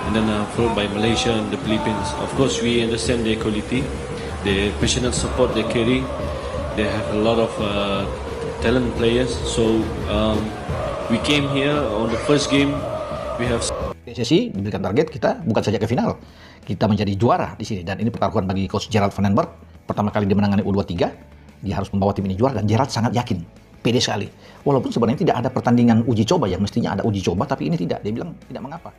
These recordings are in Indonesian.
and then followed by Malaysia and the Philippines. Of course, we understand their quality, the passionate support they carry. They have a lot of talent players. So we came here on the first game. We have PSSI diberikan target kita bukan saja ke final, kita menjadi juara di sini, dan ini pertaruhan bagi coach Gerald Van den Berg. Pertama kali dia menangani U23, dia harus membawa tim ini juara, dan Gerald sangat yakin, pede sekali. Walaupun sebenarnya tidak ada pertandingan uji coba, yang mestinya ada uji coba, tapi ini tidak. Dia bilang tidak mengapa.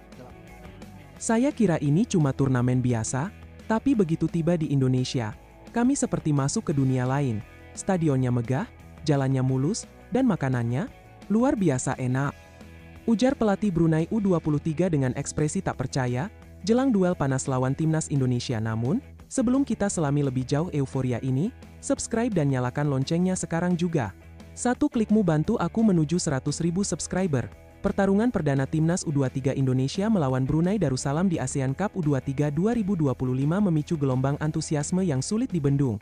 Saya kira ini cuma turnamen biasa, tapi begitu tiba di Indonesia, kami seperti masuk ke dunia lain. Stadionnya megah, jalannya mulus, dan makanannya luar biasa enak. Ujar pelatih Brunei U23 dengan ekspresi tak percaya, jelang duel panas lawan timnas Indonesia. Namun, sebelum kita selami lebih jauh euforia ini, subscribe dan nyalakan loncengnya sekarang juga. Satu klikmu bantu aku menuju 100.000 subscriber. Pertarungan perdana timnas U23 Indonesia melawan Brunei Darussalam di ASEAN Cup U23 2025 memicu gelombang antusiasme yang sulit dibendung.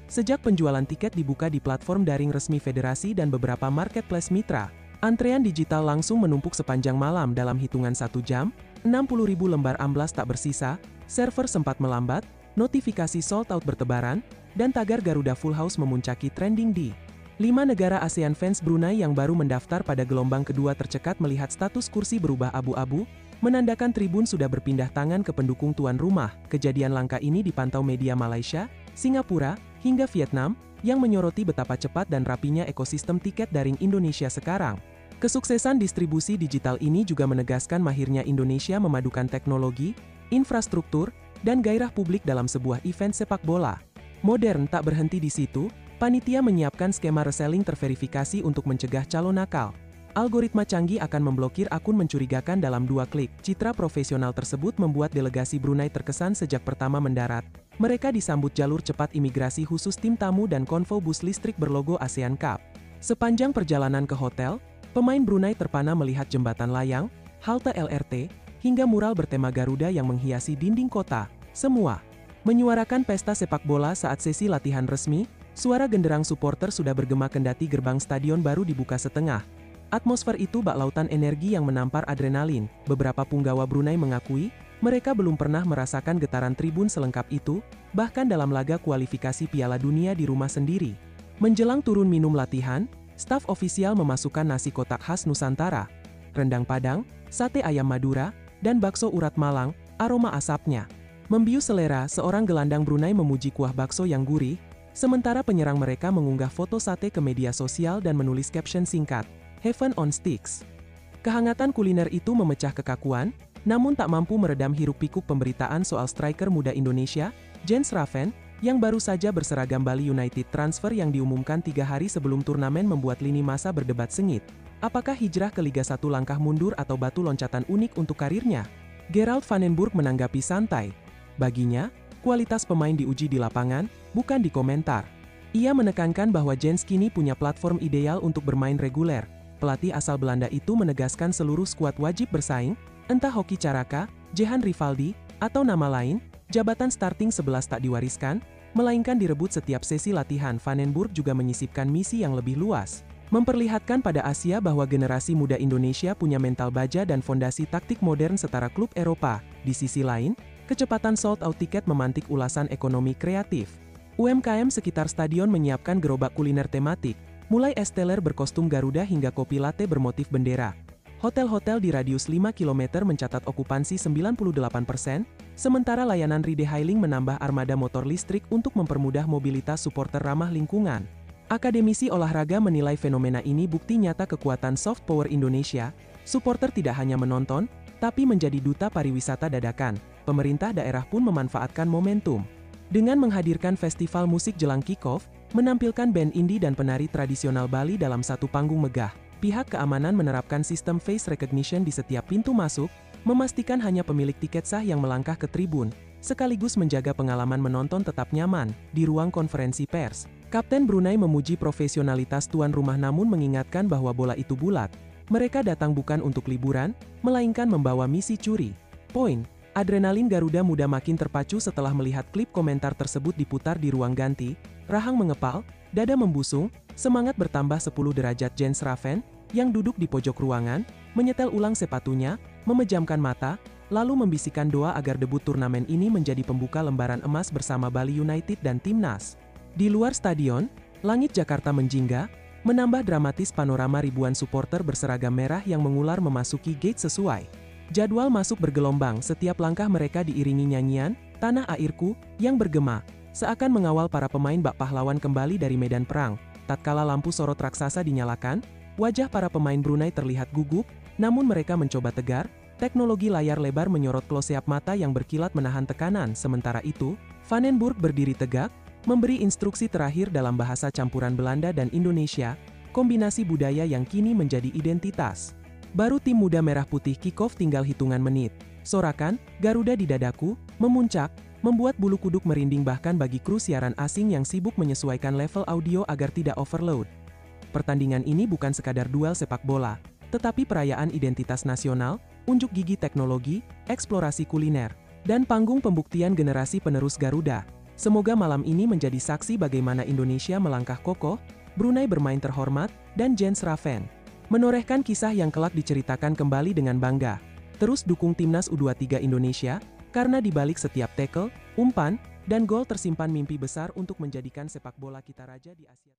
Sejak penjualan tiket dibuka di platform daring resmi federasi dan beberapa marketplace mitra, antrean digital langsung menumpuk sepanjang malam. Dalam hitungan 1 jam, 60.000 lembar amplas tak bersisa, server sempat melambat, notifikasi sold out bertebaran, dan tagar Garuda Full House memuncaki trending di 5 negara ASEAN. Fans Brunei yang baru mendaftar pada gelombang kedua tercekat melihat status kursi berubah abu-abu, menandakan tribun sudah berpindah tangan ke pendukung tuan rumah. Kejadian langka ini dipantau media Malaysia, Singapura, hingga Vietnam, yang menyoroti betapa cepat dan rapinya ekosistem tiket daring Indonesia sekarang. Kesuksesan distribusi digital ini juga menegaskan mahirnya Indonesia memadukan teknologi, infrastruktur, dan gairah publik dalam sebuah event sepak bola. Modern tak berhenti di situ, panitia menyiapkan skema reselling terverifikasi untuk mencegah calon nakal. Algoritma canggih akan memblokir akun mencurigakan dalam 2 klik. Citra profesional tersebut membuat delegasi Brunei terkesan sejak pertama mendarat. Mereka disambut jalur cepat imigrasi khusus tim tamu dan konvoi bus listrik berlogo ASEAN Cup. Sepanjang perjalanan ke hotel, pemain Brunei terpana melihat jembatan layang, halte LRT, hingga mural bertema Garuda yang menghiasi dinding kota. Semua menyuarakan pesta sepak bola. Saat sesi latihan resmi, suara genderang supporter sudah bergema kendati gerbang stadion baru dibuka setengah. Atmosfer itu bak lautan energi yang menampar adrenalin. Beberapa punggawa Brunei mengakui, mereka belum pernah merasakan getaran tribun selengkap itu, bahkan dalam laga kualifikasi Piala Dunia di rumah sendiri. Menjelang turun minum latihan, staf ofisial memasukkan nasi kotak khas Nusantara, rendang Padang, sate ayam Madura, dan bakso urat Malang. Aroma asapnya membius selera. Seorang gelandang Brunei memuji kuah bakso yang gurih, sementara penyerang mereka mengunggah foto sate ke media sosial dan menulis caption singkat, "Heaven on Sticks." Kehangatan kuliner itu memecah kekakuan, namun tak mampu meredam hiruk-pikuk pemberitaan soal striker muda Indonesia, Jens Raven, yang baru saja berseragam Bali United. Transfer yang diumumkan 3 hari sebelum turnamen membuat lini masa berdebat sengit. Apakah hijrah ke Liga 1 langkah mundur atau batu loncatan unik untuk karirnya? Gerald Van den Berg menanggapi santai. Baginya, kualitas pemain diuji di lapangan, bukan di komentar. Ia menekankan bahwa Jens kini punya platform ideal untuk bermain reguler. Pelatih asal Belanda itu menegaskan seluruh skuad wajib bersaing, entah Hoki Caraka, Jehan Rivaldi, atau nama lain. Jabatan starting 11 tak diwariskan, melainkan direbut setiap sesi latihan. Van den Berg juga menyisipkan misi yang lebih luas, memperlihatkan pada Asia bahwa generasi muda Indonesia punya mental baja dan fondasi taktik modern setara klub Eropa. Di sisi lain, kecepatan sold out tiket memantik ulasan ekonomi kreatif. UMKM sekitar stadion menyiapkan gerobak kuliner tematik, mulai es teler berkostum Garuda hingga kopi latte bermotif bendera. Hotel-hotel di radius 5 km mencatat okupansi 98%, sementara layanan ride-hailing menambah armada motor listrik untuk mempermudah mobilitas supporter ramah lingkungan. Akademisi olahraga menilai fenomena ini bukti nyata kekuatan soft power Indonesia. Supporter tidak hanya menonton, tapi menjadi duta pariwisata dadakan. Pemerintah daerah pun memanfaatkan momentum dengan menghadirkan festival musik jelang kick-off, menampilkan band indie dan penari tradisional Bali dalam satu panggung megah. Pihak keamanan menerapkan sistem face recognition di setiap pintu masuk, memastikan hanya pemilik tiket sah yang melangkah ke tribun, sekaligus menjaga pengalaman menonton tetap nyaman. Di ruang konferensi pers, Kapten Brunei memuji profesionalitas tuan rumah namun mengingatkan bahwa bola itu bulat. Mereka datang bukan untuk liburan, melainkan membawa misi curi poin. Adrenalin Garuda muda makin terpacu setelah melihat klip komentar tersebut diputar di ruang ganti. Rahang mengepal, dada membusung, semangat bertambah 10 derajat. Jens Raven, yang duduk di pojok ruangan, menyetel ulang sepatunya, memejamkan mata, lalu membisikkan doa agar debut turnamen ini menjadi pembuka lembaran emas bersama Bali United dan Timnas. Di luar stadion, langit Jakarta menjingga, menambah dramatis panorama ribuan supporter berseragam merah yang mengular memasuki gate sesuai jadwal masuk bergelombang. Setiap langkah mereka diiringi nyanyian, "Tanah Airku," yang bergema, seakan mengawal para pemain bak pahlawan kembali dari medan perang. Tatkala lampu sorot raksasa dinyalakan, wajah para pemain Brunei terlihat gugup, namun mereka mencoba tegar. Teknologi layar lebar menyorot close-up mata yang berkilat menahan tekanan. Sementara itu, Van den Burg berdiri tegak, memberi instruksi terakhir dalam bahasa campuran Belanda dan Indonesia, kombinasi budaya yang kini menjadi identitas. Baru tim muda merah putih kick-off tinggal hitungan menit. Sorakan, "Garuda di dadaku," memuncak, membuat bulu kuduk merinding bahkan bagi kru siaran asing yang sibuk menyesuaikan level audio agar tidak overload. Pertandingan ini bukan sekadar duel sepak bola, tetapi perayaan identitas nasional, unjuk gigi teknologi, eksplorasi kuliner, dan panggung pembuktian generasi penerus Garuda. Semoga malam ini menjadi saksi bagaimana Indonesia melangkah kokoh, Brunei bermain terhormat, dan Jens Raven menorehkan kisah yang kelak diceritakan kembali dengan bangga. Terus dukung Timnas U23 Indonesia, karena di balik setiap tackle, umpan, dan gol tersimpan mimpi besar untuk menjadikan sepak bola kita raja di Asia.